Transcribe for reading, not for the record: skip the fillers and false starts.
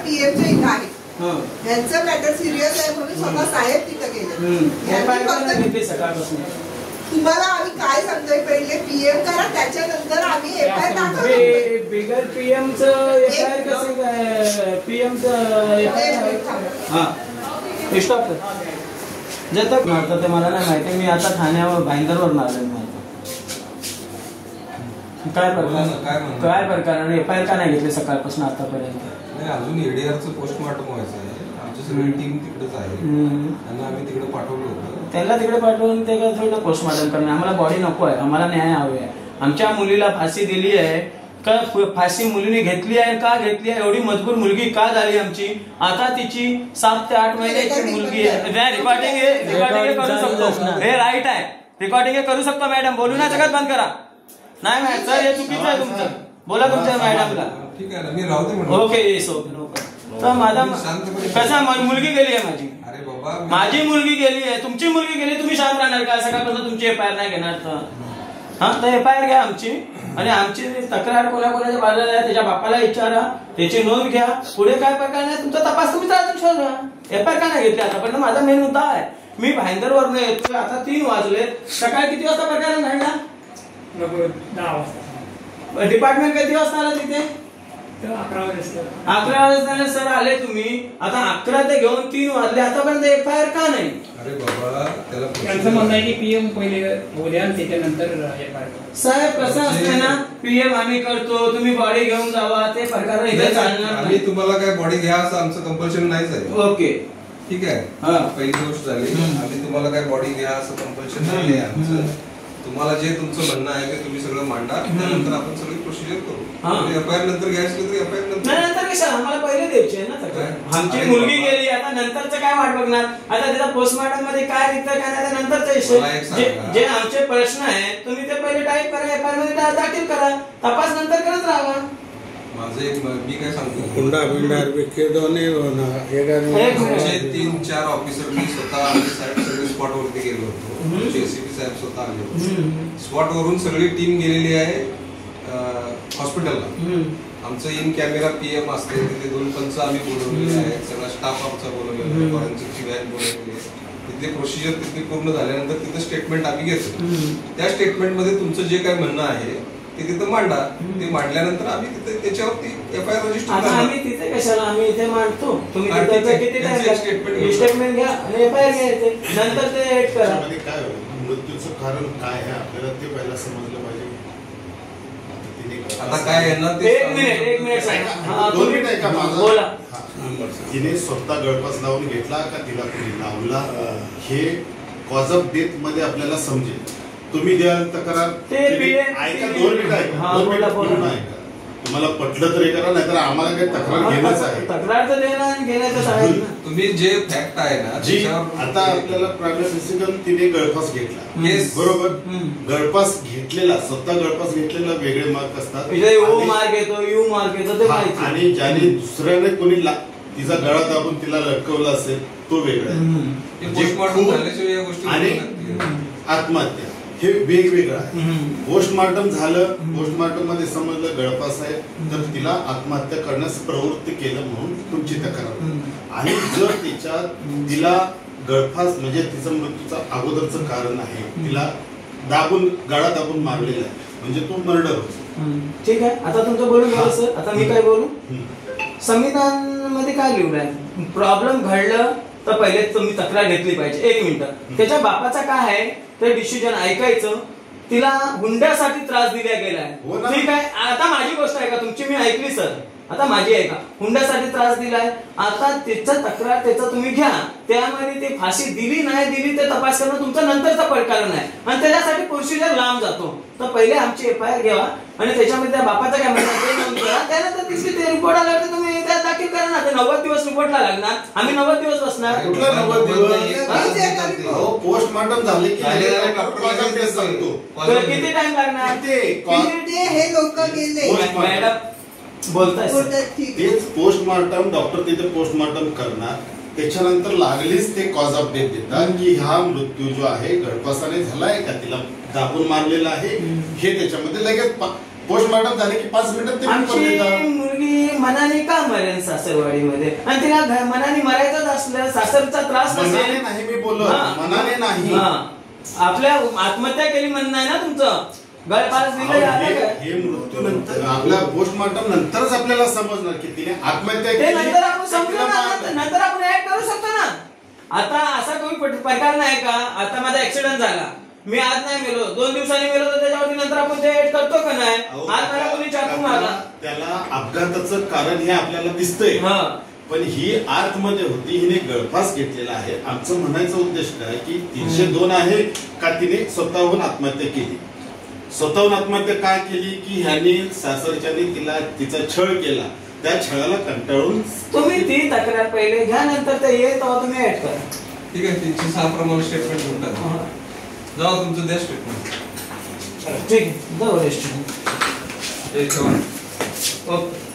पीएमच्या इथं आहे, यांचं मॅटर सिरियस आहे म्हणून स्वतः साहेब तिथं गेले. सकाळपासून तुम्हाला आम्ही काय सांगतोय, पहिले पीएम करा, त्याच्यानंतर आम्ही एफआयआर दाखल. बिगर पीएमचं एफआयआर कसं काय? पीएमचं स्टॉप जर मारतं ते मला नाही माहिती. मी आता ठाण्यावर भाईंदरवरून आलो. काय प्रकार आणि एफआयआर का नाही घेतले सकाळपासून आतापर्यंत? नाही, अजून एडीआरचं पोस्टमॉर्टम व्हायचं आहे. आमची सगळी टीम तिकडेच आहे आणि आम्ही तिकडे पाठवलं होतं. त्याला तिकडे पाठवून ते काय थोडं पोस्टमॉर्टम करणार? आम्हाला बॉडी नको आहे, आम्हाला न्याय हवे आहे. आमच्या मुलीला फाशी दिली आहे का? फाशी मुलीने घेतली आहे का घेतली आहे? एवढी मजबूर मुलगी का झाली आमची? आता तिची 7 ते 8 महिन्याची मुलगी आहे. रिकॉर्डिंग करू शकतो, हे राईट आहे. रिकॉर्डिंग करू शकतो मॅडम, बोलू नाही सगळ्यात बंद करा. नाही मॅडम सर, हे चुकीचं आहे तुमचं. बोला तुमच्या मॅडमला. ठीक आहे ना, मी राहू दे. Okay yes okay. तर माझा कसा मुलगी गेली आहे माझी. अरे बाबा, माझी मुलगी गेली आहे, तुमची मुलगी गेली, तुम्ही शांत राहणार का? सकाळपासून तुमची एफआयआर नाही घेणार तर? हा, तर एफआयआर घ्या आमची, आणि आमची तक्रार कोणाकोणाच्या बाजूला आहे त्याच्या बापाला विचारा, त्याची नोंद घ्या. पुढे काय प्रकार नाही तुमचा तपास तुम्ही शोधा. एफआयआर का नाही घेतली आतापर्यंत? माझा मेन मुद्दा आहे. मी भाईंदरवरून येतोय, आता 3 वाजले. सकाळी किती वाजता प्रकार घडला? 10 वाजता. डिपार्टमेंट किती वाजता आला तिथे? 11 वाजता सर आले तुम्ही. आता 11 ते घेऊन 3 वाजले, आतापर्यंत एफआयआर का नाही? अरे बाबा, त्यांचं म्हणणं आहे की पीएम पहिले उद्या त्याच्यानंतर एफआयआर. साहेब कसं असतं ना, पीएम आम्ही करतो, तुम्ही बॉडी घेऊन जावा, ते प्रकार इथे चालणार. आम्ही तुम्हाला काय बॉडी घ्या असं आमचं कंपल्शन नाहीच आहे. ओके ठीक आहे. पहिली गोष्ट झाली, आम्ही तुम्हाला काय बॉडी घ्या असं कंपल्शन नाही आहे आमचं. तुम्हाला जे तुमचं म्हणणं आहे ते तुम्ही सगळं मांडा, त्यानंतर आपण सगळी प्रोसिजर करू. एफआयआर नंतर घ्यायचं तर एफआयआर नंतर कशा आम्हाला पहिले द्यायची आहे ना. आमची मुलगी गेली, आता नंतरचं काय वाट बघणार? आता त्याचा पोस्टमॉर्टम मध्ये काय निघतं काय नाही, नंतरचा विषय. जे आमचे प्रश्न आहेत तुम्ही ते पहिले टाईप करा, एफआयआर मध्ये दाखल करा, तपास नंतर करत राहा. माझं एक मी काय सांगतो, हुंडा आमचे 3-4 ऑफिसर मी स्वतः सगळे स्पॉट वरती गेलो होतो. एसीपी साहेब स्वतः आले होते. स्पॉट वरून सगळी टीम गेलेली आहे हॉस्पिटलला. आमचं इन कॅमेरा पीएम असते, तिथे 2 पंच आम्ही बोलवलेले आहेत, सगळा स्टाफ आमचा बोलवलेला आहे, फॉरेन्सिकची व्हॅन बोलवलेली आहे. तिथले प्रोसिजर तिथे पूर्ण झाल्यानंतर तिथे स्टेटमेंट आम्ही घेतो. त्या स्टेटमेंटमध्ये तुमचं जे काय म्हणणं आहे ते तिथं मांडा. ते मांडल्यानंतर आम्ही तिथे त्याच्यावरती एफआयआर रजिस्टर करणार. आम्ही तिथे कशाला, आम्ही इथे मांडतो. तुम्ही स्टेटमेंट घ्या आणि एफआयआर घ्यायचे, नंतर ते एड करा. काय मृत्यूचं कारण काय आहे आपल्याला ते पहिला समजलं पाहिजे. आता काय यांना एक मिनिट बोला. तिने स्वतः गळफास लावून घेतला का तिला कोणी लावला हे कॉज ऑफ डेथ मध्ये आपल्याला समजेल. तुम्ही द्याल तक्रार, ऐका 2 मिनिट ऐका. तुम्हाला पटलं तर हे करा, नाहीतर आम्हाला काही तक्रार घेणंच आहे. तक्रार तर घेण्याचं तुम्ही जे फॅक्ट आहे ना, आता आपल्याला प्रायव्हेट तिने गळफास घेतला, बरोबर. गळफास घेतलेला, स्वतः गळफास घेतलेला वेगळे मार्क असतात, यू मार्क येतो, आणि ज्याने दुसऱ्याने कोणी तिचा गळा दाबून तिला लटकवला असेल तो वेगळा आहे. आणि आत्महत्या हे वेगवेगळं आहे. पोस्टमॉर्टम झालं, पोस्टमॉर्टम मध्ये समजलं गळफास आहे, तर तिला आत्महत्या करण्यास प्रवृत्त केलं म्हणून तुमची तक्रार. आणि जर तिला गळफास म्हणजे तिचं मृत्यूचं अगोदरचं कारण आहे, तिला गळा दाबून मारलेला आहे, म्हणजे तो मर्डर होतो. ठीक आहे. आता तुमचं बोलून झालं सर, आता मी काय बोलू? संविधान मध्ये काय लिहिलंय? प्रॉब्लेम घडलं तर पहिले तुम्ही तक्रार घेतली पाहिजे. 1 मिनिट. त्याच्या बापाचा काय आहे ते डिसिजन ऐकायचं. तिला हुंड्यासाठी त्रास दिला गेलाय, ठीक आहे. आता माझी गोष्ट आहे का तुमची? मी ऐकली सर, आता माझी आहे का? हुंड्यासाठी त्रास दिलाय, आता त्याचं तक्रार त्याचं तुम्ही घ्या. त्यामध्ये ते फाशी दिली नाही दिली ते तपास करणं तुमचं नंतरचा प्रकरण आहे, आणि त्याच्यासाठी प्रोसिजर लांब जातो. तर पहिले आमची एफआयआर घ्यावा, आणि त्याच्यामध्ये त्या बापाचं काय म्हणतात ते नोंद करा. त्यानंतर तिसरी ते रिपोर्ट आला तर तुम्ही त्यात दाखल करा ना. ते 90 दिवस रिपोर्टला लागणार, आम्ही 90 दिवस बसणार. कुठला 90 दिवस? पोस्टमॉर्टम झाले की किती टाइम लागणार? हे लोक गेले मॅडम बोलताय तेच पोस्टमॉर्टम, डॉक्टर तिथे पोस्टमॉर्टम करणार, त्याच्यानंतर लागलीच ते कॉज ऑफ डेथ देतात की हा मृत्यू जो आहे गळफासाने झालाय का, तिला दाबून मारलेला आहे, हे त्याच्यामध्ये लगेच पोस्टमॉर्टम झाले की 5 मिनिटात आमची मुलगी मनाने का मरेन सासरवाडीमध्ये? आणि तिला मनाने मरायचंच असलं, सासरचा त्रास मनाने नसेल, नाही मी बोललो, मनाने नाही. आपल्या आत्महत्या केली म्हणणं आहे ना तुमचं? गळफास दिलं हे मृत्यू नंतर आपल्या पोस्टमॉर्टम नंतरच आपल्याला समजणार की तिने आत्महत्या ते केली. नंतर आपण समजू ना, नंतर आपण ऍड करू शकतो ना. आता असा काही प्रकार नाही का, आता माझा ऍक्सिडेंट झाला, मी आज नाही मेलो, 2 दिवसांनी मेलो, तर त्याच्यावरती नंतर आपण ते ऍड करतो का नाही? आज मला कोणी चाकू मारला, त्याला अपघाताचं कारण हे आपल्याला दिसतंय, पण ही आतमध्ये होती, हिने गळफास घेतलेला आहे. आमचं म्हणायचं उद्देश काय की 302 आहे का तिने स्वतःहून आत्महत्या केली? स्वतःहून आत्महत्या का केली की ह्यानी सासरच्याने तिचा छळ केला, त्या छळाला कंटाळून. तुम्ही ती तक्रार पहिले घ्या, नंतर ते येईल तेव्हा तुम्ही ऍड करा. ठीक आहे, 306 प्रमाणे स्टेटमेंट घेऊन टाका. जाऊ तुमचं द्या स्टेटमेंट. ठीक आहे, जाऊ रेस्ट. ओके.